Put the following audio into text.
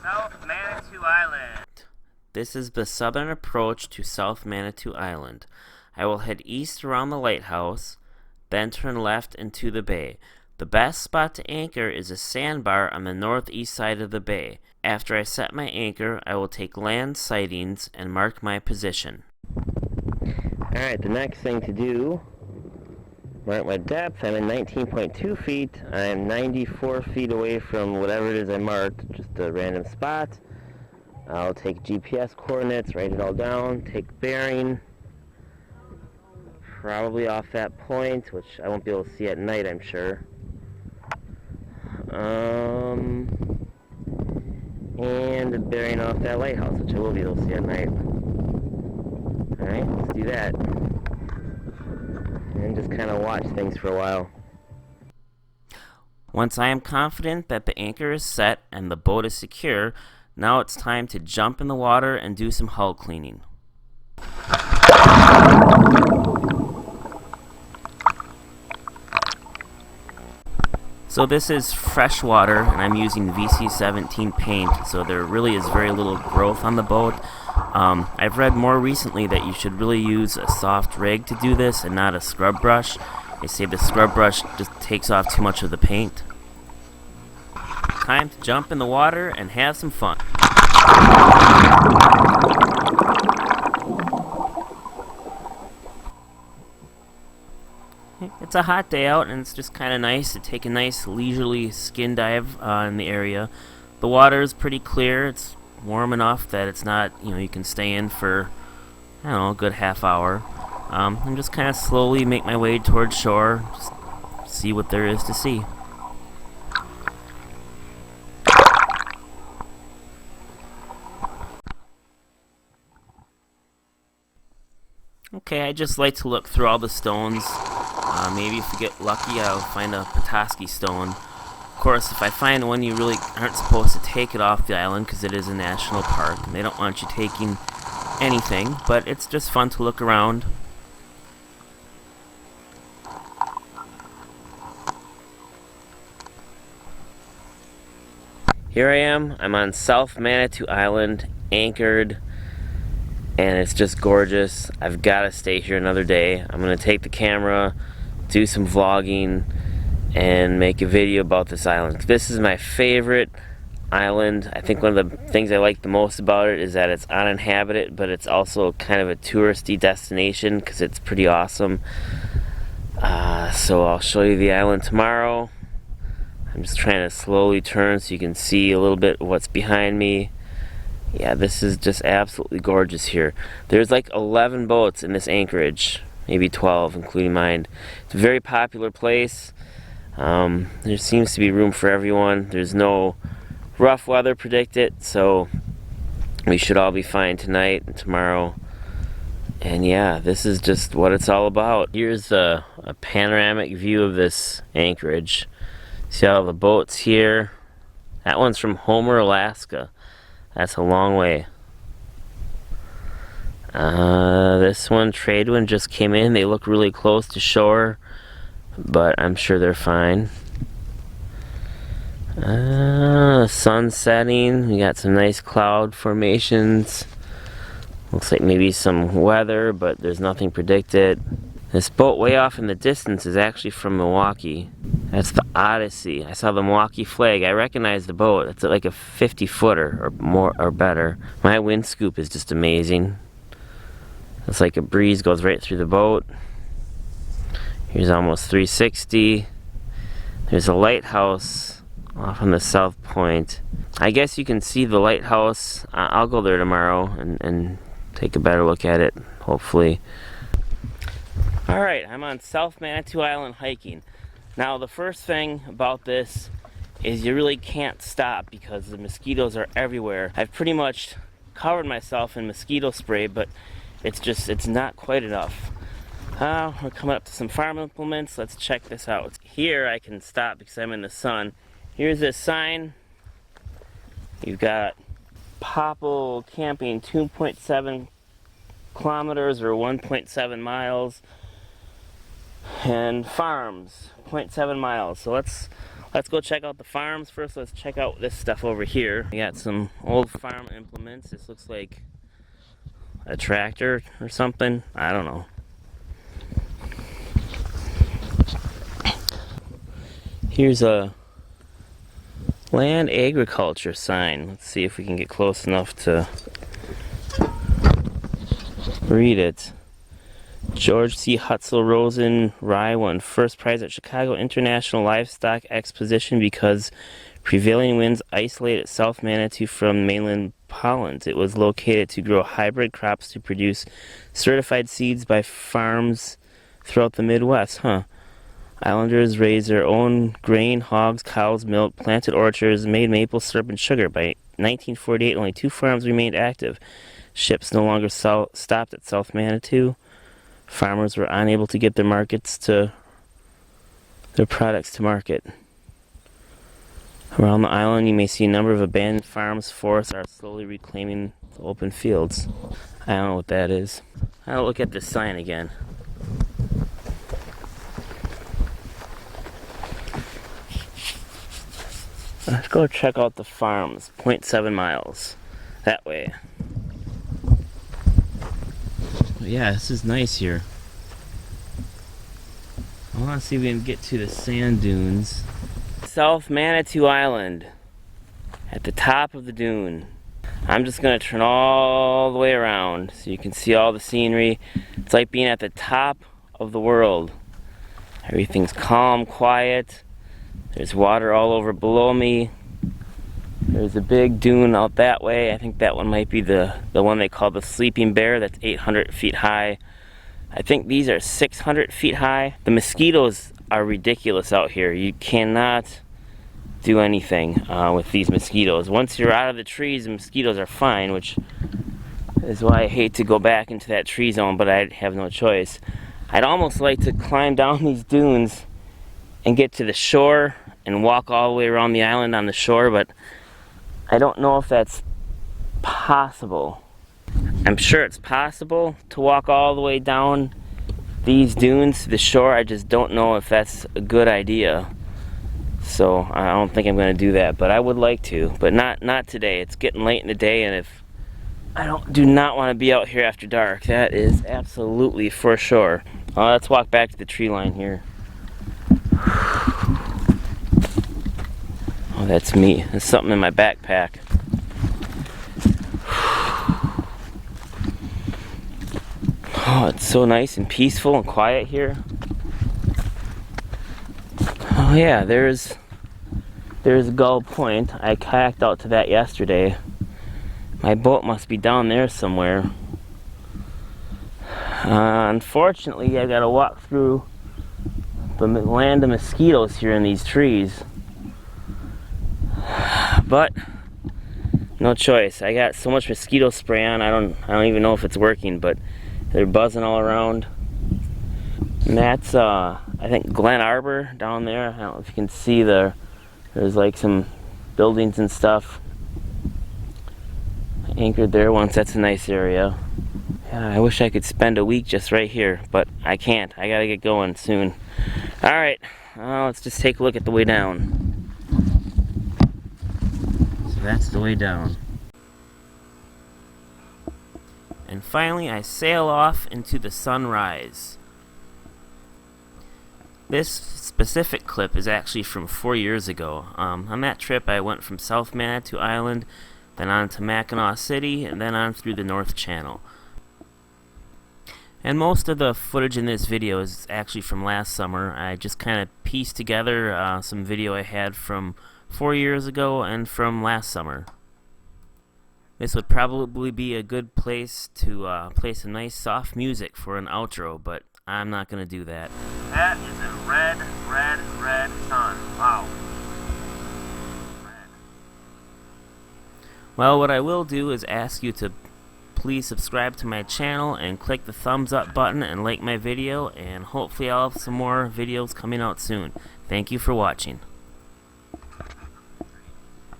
South Manitou Island. This is the southern approach to South Manitou Island. I will head east around the lighthouse, then turn left into the bay. The best spot to anchor is a sandbar on the northeast side of the bay. After I set my anchor, I will take land sightings and mark my position. Alright, the next thing to do, mark my depth. I'm in 19.2 feet. I'm 94 feet away from whatever it is I marked, just a random spot. I'll take GPS coordinates, write it all down, take bearing, probably off that point, which I won't be able to see at night, I'm sure. And the bearing off that lighthouse, which I will be able to see at night. Alright, let's do that. And just kind of watch things for a while. Once I am confident that the anchor is set and the boat is secure, now it's time to jump in the water and do some hull cleaning. So this is fresh water, and I'm using VC17 paint, so there really is very little growth on the boat. I've read more recently that you should really use a soft rig to do this and not a scrub brush. They say the scrub brush just takes off too much of the paint. Time to jump in the water and have some fun. It's a hot day out, and it's just kind of nice to take a nice leisurely skin dive in the area. The water is pretty clear. It's warm enough that it's not, you can stay in for, I don't know, a good half hour. And just kind of slowly make my way towards shore, just see what there is to see. Okay, I just like to look through all the stones. Maybe if you get lucky, I'll find a Petoskey stone. Of course, if I find one, you really aren't supposed to take it off the island because it is a national park, and they don't want you taking anything, but it's just fun to look around. Here I am. I'm on South Manitou Island, anchored, and it's just gorgeous. I've got to stay here another day. I'm going to take the camera, do some vlogging, and make a video about this island. This is my favorite island. I think one of the things I like the most about it is that it's uninhabited, but it's also kind of a touristy destination because it's pretty awesome. So I'll show you the island tomorrow. I'm just trying to slowly turn so you can see a little bit of what's behind me. Yeah, this is just absolutely gorgeous here. There's like 11 boats in this anchorage, maybe 12 including mine. It's a very popular place. There seems to be room for everyone. There's no rough weather predicted, so we should all be fine tonight and tomorrow. And yeah, this is just what it's all about. Here's a panoramic view of this anchorage. See all the boats here? That one's from Homer, Alaska. That's a long way. This one, trade one, just came in. They look really close to shore, but I'm sure they're fine. Sun setting. We got some nice cloud formations. Looks like maybe some weather, but there's nothing predicted. This boat way off in the distance is actually from Milwaukee. That's the Odyssey. I saw the Milwaukee flag. I recognize the boat. It's like a 50-footer or more or better. My wind scoop is just amazing. It's like a breeze goes right through the boat. Here's almost 360. There's a lighthouse off on the south point. I guess you can see the lighthouse. I'll go there tomorrow and take a better look at it, hopefully. Alright, I'm on South Manitou Island hiking. Now the first thing about this is you really can't stop because the mosquitoes are everywhere. I've pretty much covered myself in mosquito spray, but it's not quite enough. We're coming up to some farm implements. Let's check this out. Here I can stop because I'm in the sun. Here's this sign. You've got Popple Camping 2.7 kilometers or 1.7 miles. And farms, 0.7 miles. So let's Let's go check out the farms. First, let's check out this stuff over here. We got some old farm implements. This looks like a tractor or something. I don't know. Here's a land agriculture sign. Let's see if we can get close enough to read it. George C. Hutzel Rosen Rye won first prize at Chicago International Livestock Exposition because prevailing winds isolated South Manitou from mainland pollens. It was located to grow hybrid crops to produce certified seeds by farms throughout the Midwest. Islanders raised their own grain, hogs, cows, milk, planted orchards, made maple syrup and sugar. By 1948, only 2 farms remained active. Ships no longer stopped at South Manitou. Farmers were unable to get their products to market. Around the island, you may see a number of abandoned farms. Forests are slowly reclaiming the open fields. I don't know what that is. I'll look at this sign again. Let's go check out the farms. 0.7 miles. That way. Yeah, this is nice here. I want to see if we can get to the sand dunes. South Manitou Island. At the top of the dune. I'm just going to turn all the way around so you can see all the scenery. It's like being at the top of the world. Everything's calm, quiet. There's water all over below me. There's a big dune out that way. I think that one might be the one they call the Sleeping Bear. That's 800 feet high. I think these are 600 feet high. The mosquitoes are ridiculous out here. You cannot do anything with these mosquitoes. Once you're out of the trees, the mosquitoes are fine, which is why I hate to go back into that tree zone, but I have no choice. I'd almost like to climb down these dunes and get to the shore and walk all the way around the island on the shore, but I don't know if that's possible. I'm sure it's possible to walk all the way down these dunes to the shore. I just don't know if that's a good idea. So I don't think I'm going to do that, but I would like to, but not today. It's getting late in the day, and if I do not want to be out here after dark. That is absolutely for sure. Let's walk back to the tree line here. Oh, that's me. There's something in my backpack. Oh, it's so nice and peaceful and quiet here. Oh yeah, there's Gull Point. I kayaked out to that yesterday. My boat must be down there somewhere. Unfortunately, I gotta walk through the land of mosquitoes here in these trees. But no choice. I got so much mosquito spray on. I don't even know if it's working, but they're buzzing all around. And that's I think Glen Arbor down there. I don't know if you can see there's like some buildings and stuff anchored there once. That's a nice area. Yeah, I wish I could spend a week just right here, but I can't. I gotta get going soon. Alright, let's just take a look at the way down. So that's the way down. And finally, I sail off into the sunrise. This specific clip is actually from 4 years ago. On that trip, I went from South Manitou Island, then on to Mackinac City, and then on through the North Channel. And most of the footage in this video is actually from last summer. I just kind of pieced together some video I had from 4 years ago and from last summer. This would probably be a good place to play some nice soft music for an outro, but I'm not going to do that. That is a red sun. Wow. Red. Well, what I will do is ask you to please subscribe to my channel and click the thumbs up button and like my video, and hopefully I'll have some more videos coming out soon. Thank you for watching.